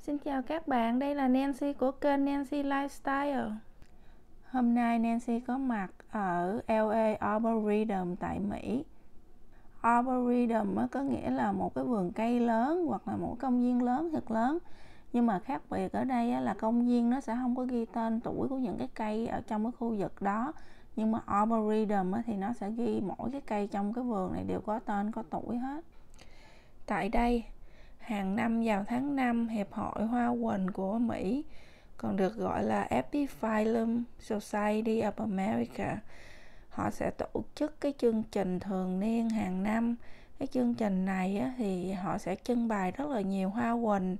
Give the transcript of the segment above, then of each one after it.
Xin chào các bạn, đây là Nancy của kênh Nancy Lifestyle. Hôm nay Nancy có mặt ở LA Arboretum tại Mỹ. Arboretum có nghĩa là một cái vườn cây lớn hoặc là một công viên lớn thật lớn. Nhưng mà khác biệt ở đây là công viên nó sẽ không có ghi tên tuổi của những cái cây ở trong cái khu vực đó. Nhưng mà Arboretum thì nó sẽ ghi mỗi cái cây trong cái vườn này đều có tên, có tuổi hết. Tại đây, hàng năm vào tháng 5, Hiệp hội Hoa Quỳnh của Mỹ, còn được gọi là Epiphyllum Society of America, họ sẽ tổ chức cái chương trình thường niên hàng năm. Cái chương trình này thì họ sẽ trưng bày rất là nhiều hoa quỳnh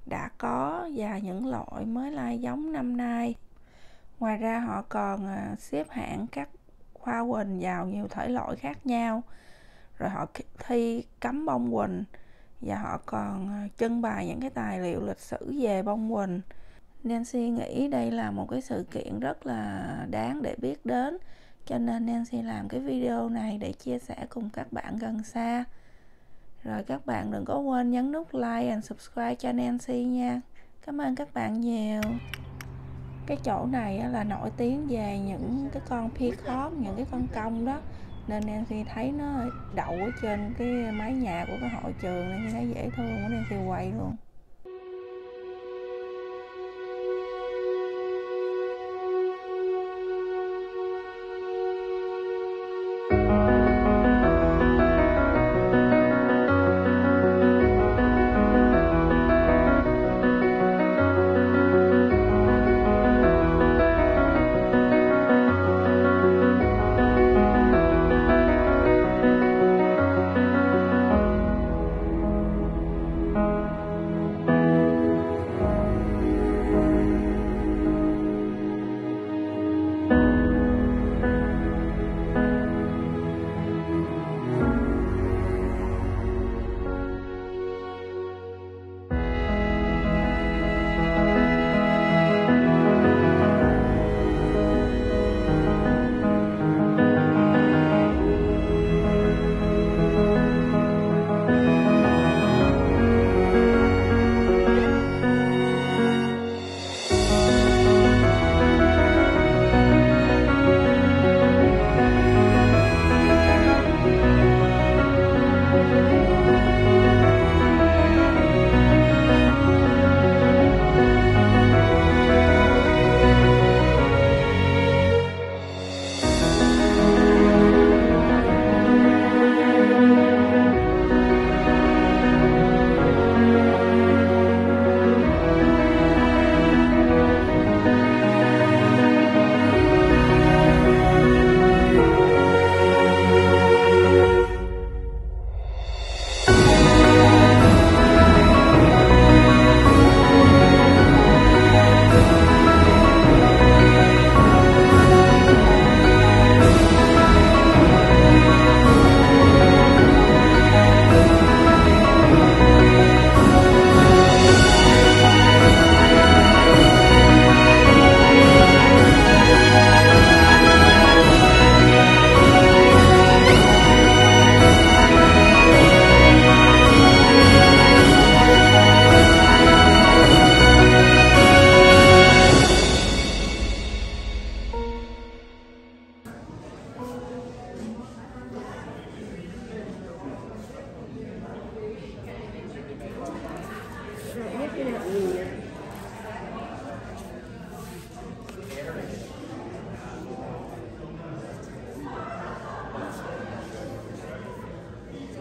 đã có và những loại mới lai giống năm nay. Ngoài ra họ còn xếp hạng các hoa quỳnh vào nhiều thể loại khác nhau. Rồi họ thi cắm bông quỳnh và họ còn trưng bày những cái tài liệu lịch sử về bông quỳnh. Nancy nghĩ đây là một cái sự kiện rất là đáng để biết đến, cho nên Nancy làm cái video này để chia sẻ cùng các bạn gần xa. Rồi các bạn đừng có quên nhấn nút like and subscribe cho Nancy nha. Cảm ơn các bạn nhiều. Cái chỗ này là nổi tiếng về những cái con peacock, những cái con công đó, nên Nancy thấy nó đậu ở trên cái mái nhà của cái hội trường nên thấy dễ thương, của Nancy quay luôn.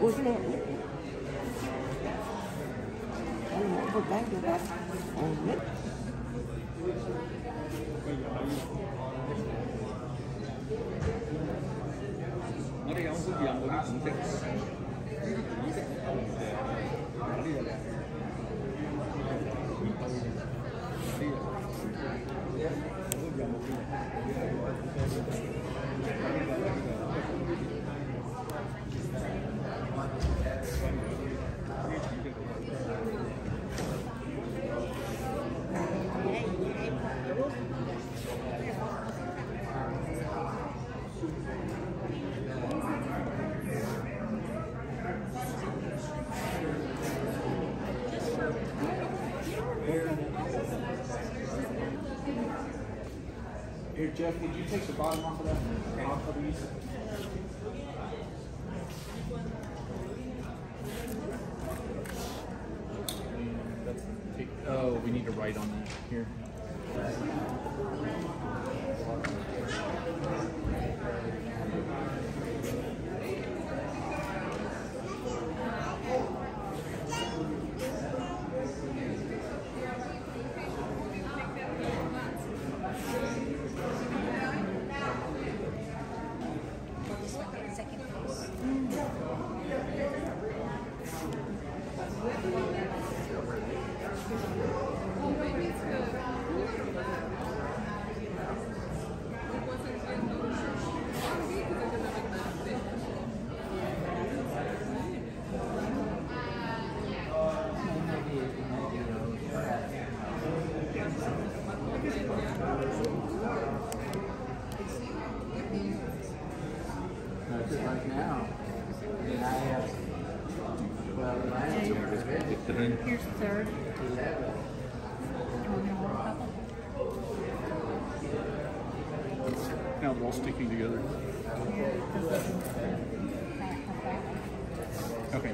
Ui cái này một cái được đấy.我哋有好似有冇啲紫色、紫色有啲嘢。Here, Jeff, would you take the bottom off of that? I'll cover you. Oh, we need to write on that here. Right now, and I have, well, Here's third. 11. Now they're all sticking together. Okay.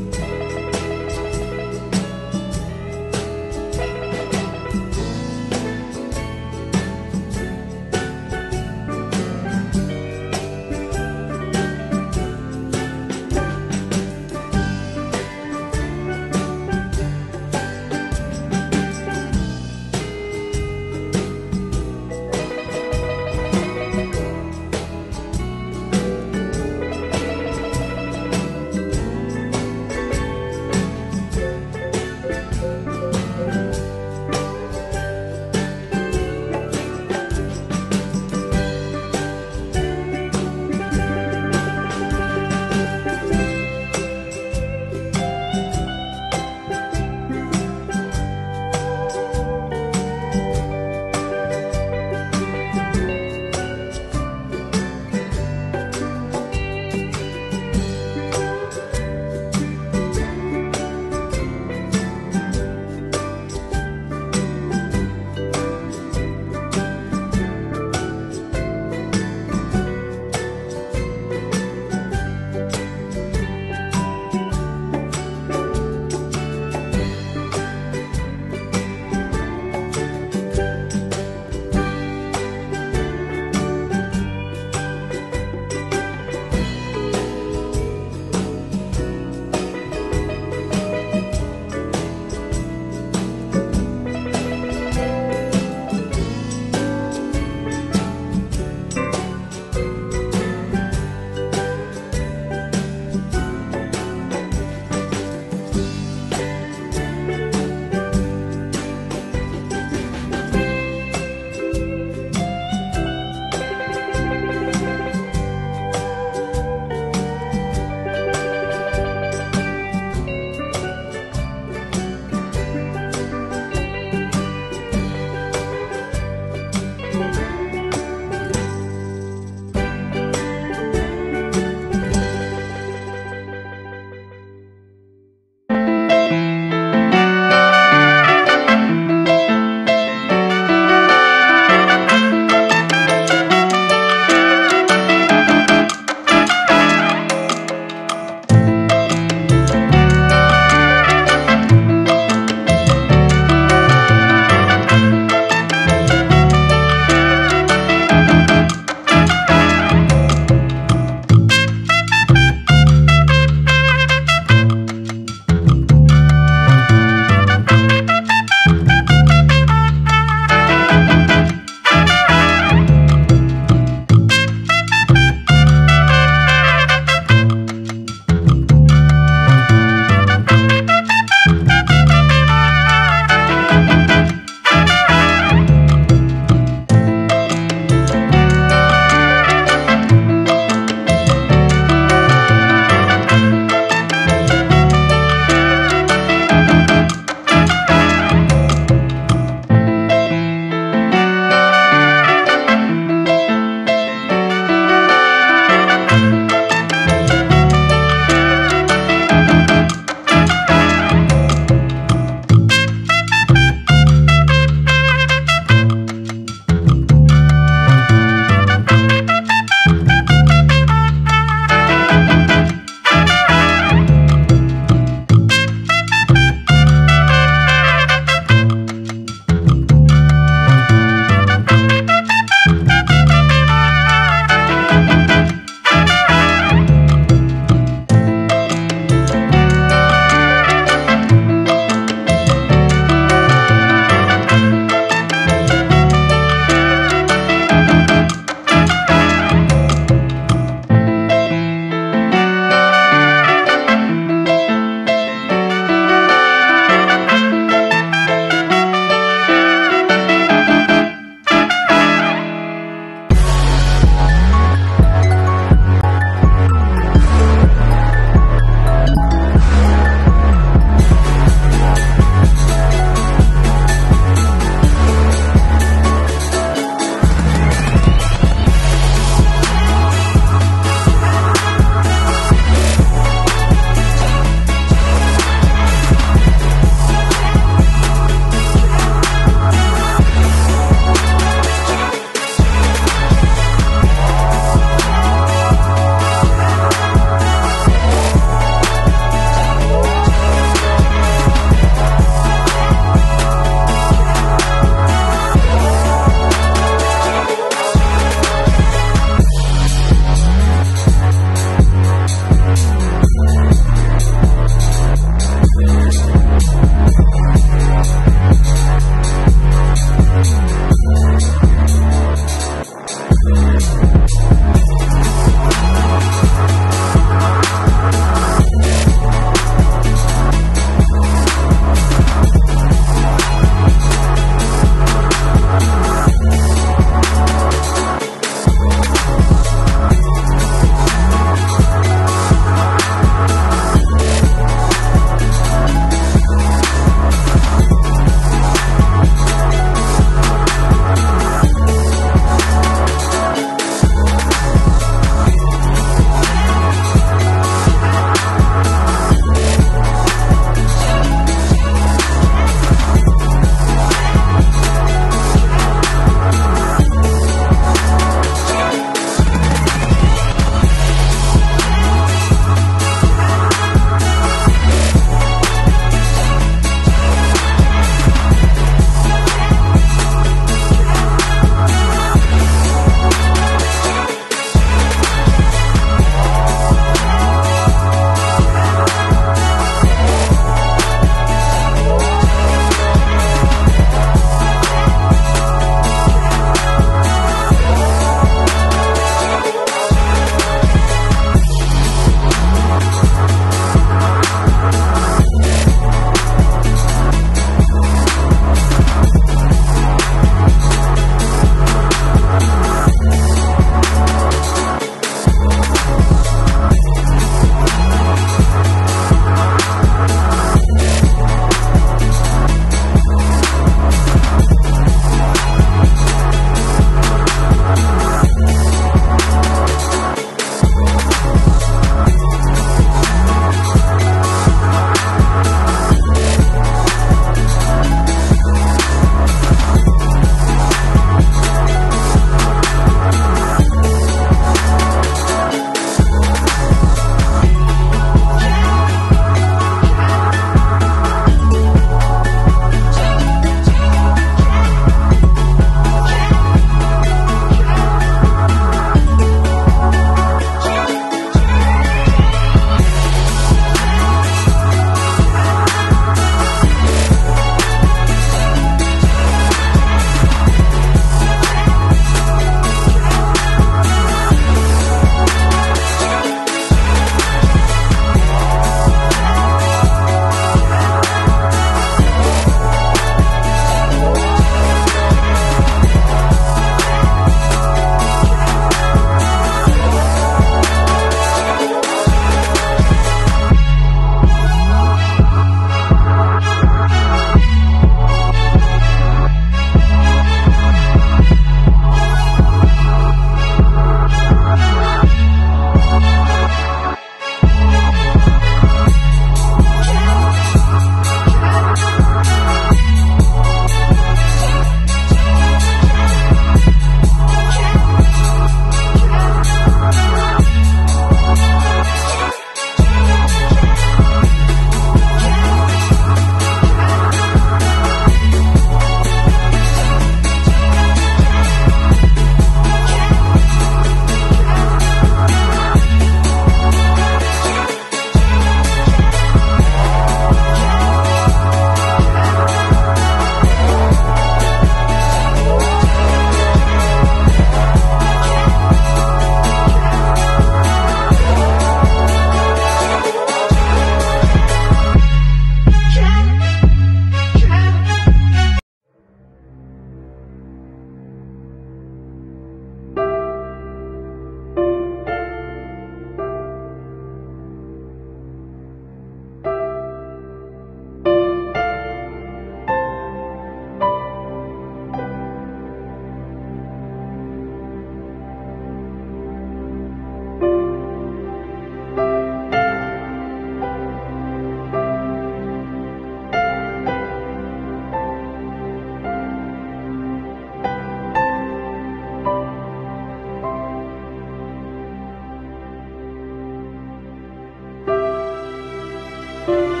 Bye.